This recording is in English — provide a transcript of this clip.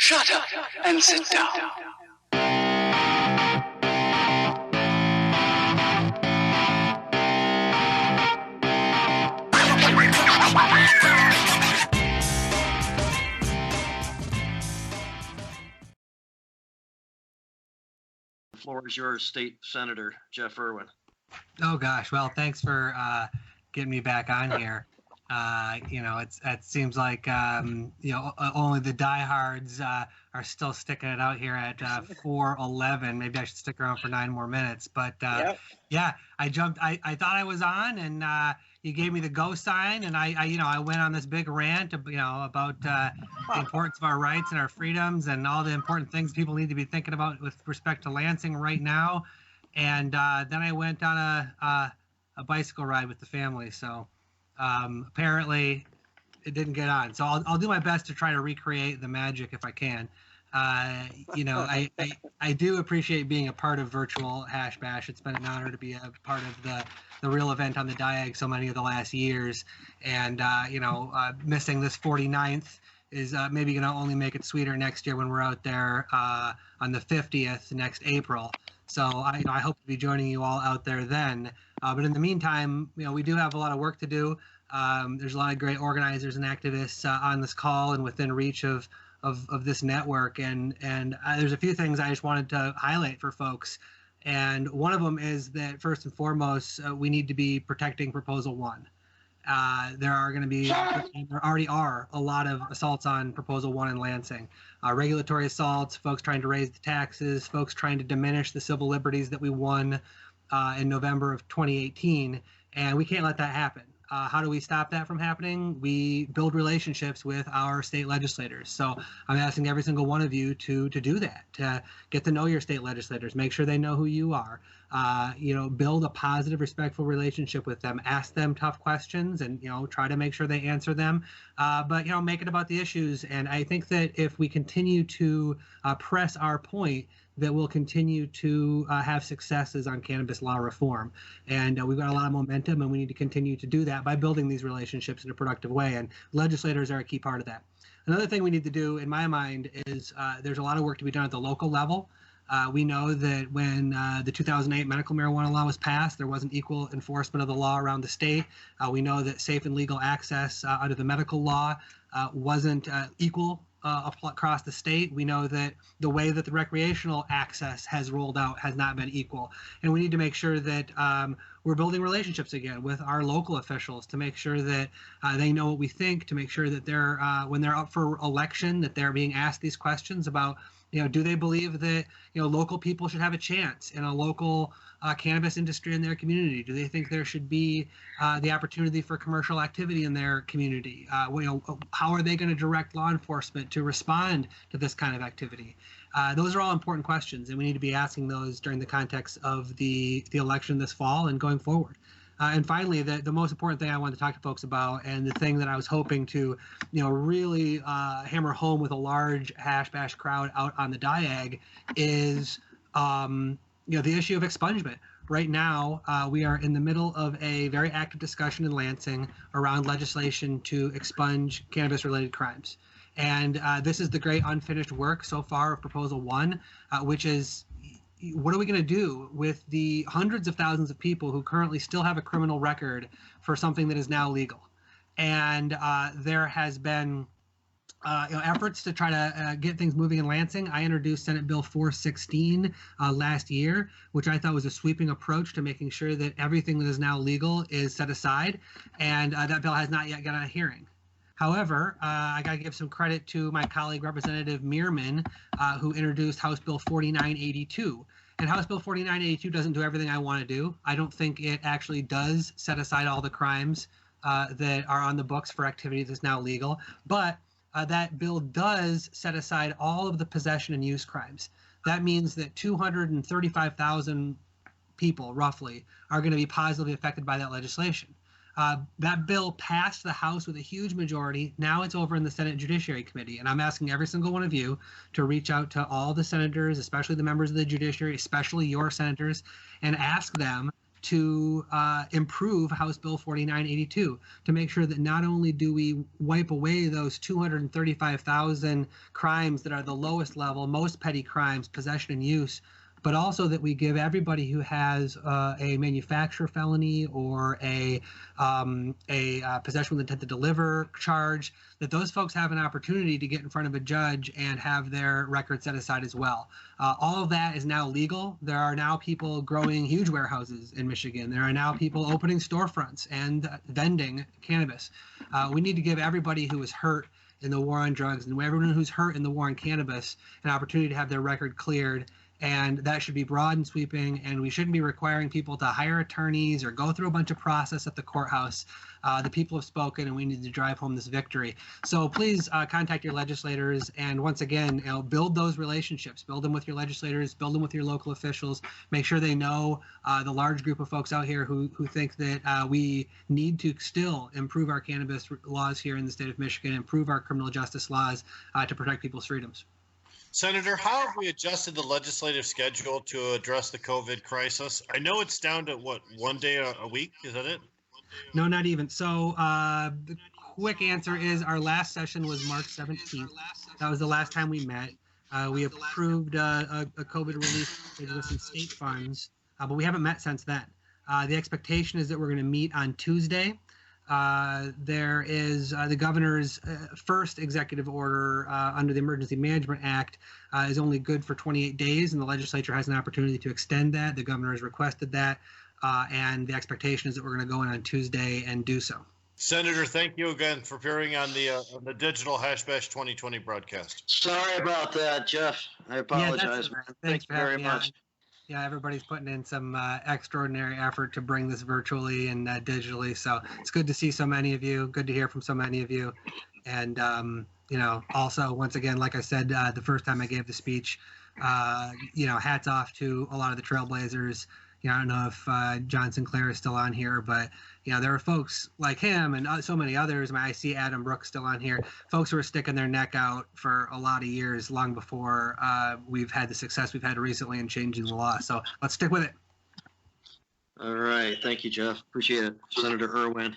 Shut up and sit down. The floor is yours, State Senator Jeff Irwin. Oh gosh, well, thanks for getting me back on here. It seems like only the diehards are still sticking it out here at 4:11. Maybe I should stick around for 9 more minutes. But yeah, I jumped. I thought I was on, and you gave me the go sign, and I went on this big rant, about the importance of our rights and our freedoms and all the important things people need to be thinking about with respect to Lansing right now. And then I went on a bicycle ride with the family. So apparently it didn't get on. So I'll do my best to try to recreate the magic if I can. I do appreciate being a part of virtual Hash Bash. It's been an honor to be a part of the real event on the Diag so many of the last years. And, missing this 49th is maybe going to only make it sweeter next year when we're out there on the 50th next April. So I hope to be joining you all out there then. But in the meantime, we do have a lot of work to do. There's a lot of great organizers and activists on this call and within reach of this network. And there's a few things I just wanted to highlight for folks. And one of them is that first and foremost, we need to be protecting Proposal 1. There already are a lot of assaults on Proposal 1 in Lansing. Regulatory assaults, folks trying to raise the taxes, folks trying to diminish the civil liberties that we won in November of 2018, and we can't let that happen. How do we stop that from happening? We build relationships with our state legislators. So I'm asking every single one of you to do that, to get to know your state legislators, make sure they know who you are, build a positive, respectful relationship with them, ask them tough questions and, try to make sure they answer them, but make it about the issues. And I think that if we continue to press our point, that we'll continue to have successes on cannabis law reform. And we've got a lot of momentum, and we need to continue to do that by building these relationships in a productive way. And legislators are a key part of that. Another thing we need to do, in my mind, is there's a lot of work to be done at the local level. We know that when the 2008 medical marijuana law was passed, there wasn't equal enforcement of the law around the state. We know that safe and legal access under the medical law wasn't equal across the state. We know that the way that the recreational access has rolled out has not been equal. And we need to make sure that we're building relationships again with our local officials to make sure that they know what we think, to make sure that they're, when they're up for election, that they're being asked these questions about, do they believe that, local people should have a chance in a local cannabis industry in their community? Do they think there should be the opportunity for commercial activity in their community? How are they going to direct law enforcement to respond to this kind of activity? Those are all important questions, and we need to be asking those during the context of the election this fall and going forward. And finally, the most important thing I wanted to talk to folks about, and the thing that I was hoping to, really hammer home with a large Hash Bash crowd out on the Diag, is, the issue of expungement. Right now, we are in the middle of a very active discussion in Lansing around legislation to expunge cannabis-related crimes. And this is the great unfinished work so far of Proposal 1, which is, what are we going to do with the hundreds of thousands of people who currently still have a criminal record for something that is now legal? And there has been efforts to try to get things moving in Lansing. I introduced Senate Bill 416 last year, which I thought was a sweeping approach to making sure that everything that is now legal is set aside. And that bill has not yet gotten a hearing. However, I got to give some credit to my colleague, Representative Meerman, who introduced House Bill 4982. And House Bill 4982 doesn't do everything I want to do. I don't think it actually does set aside all the crimes that are on the books for activity that's now legal. But that bill does set aside all of the possession and use crimes. That means that 235,000 people, roughly, are going to be positively affected by that legislation. That bill passed the House with a huge majority. Now it's over in the Senate Judiciary Committee. And I'm asking every single one of you to reach out to all the senators, especially the members of the Judiciary, especially your senators, and ask them to improve House Bill 4982 to make sure that not only do we wipe away those 235,000 crimes that are the lowest level, most petty crimes, possession and use, but also that we give everybody who has a manufacturer felony or a possession with intent to deliver charge, that those folks have an opportunity to get in front of a judge and have their record set aside as well. All of that is now legal. There are now people growing huge warehouses in Michigan. There are now people opening storefronts and vending cannabis. We need to give everybody who is hurt in the war on drugs and everyone who's hurt in the war on cannabis an opportunity to have their record cleared. And that should be broad and sweeping, and we shouldn't be requiring people to hire attorneys or go through a bunch of process at the courthouse. The people have spoken, and we need to drive home this victory. So please contact your legislators, and once again, build those relationships. Build them with your legislators. Build them with your local officials. Make sure they know the large group of folks out here who think that we need to still improve our cannabis laws here in the state of Michigan, improve our criminal justice laws to protect people's freedoms. Senator, how have we adjusted the legislative schedule to address the COVID crisis? I know it's down to, what, one day a week? Is that it? No, not even. So the quick answer is our last session was March 17th. That was the last time we met. We approved a COVID relief with some state funds, but we haven't met since then. The expectation is that we're going to meet on Tuesday. There is the governor's first executive order under the Emergency Management Act is only good for 28 days, and the legislature has an opportunity to extend that. The governor has requested that, and the expectation is that we're going to go in on Tuesday and do so. Senator, thank you again for appearing on the digital Hash Bash 2020 broadcast. Sorry about that, Jeff. I apologize, man. Thank you very much. Yeah, everybody's putting in some extraordinary effort to bring this virtually and digitally. So it's good to see so many of you. Good to hear from so many of you. And, also, once again, like I said, the first time I gave the speech, hats off to a lot of the trailblazers. I don't know if John Sinclair is still on here, but, there are folks like him and so many others. I see Adam Brooks still on here. Folks who are sticking their neck out for a lot of years, long before we've had the success we've had recently in changing the law. So let's stick with it. All right. Thank you, Jeff. Appreciate it. Senator Irwin.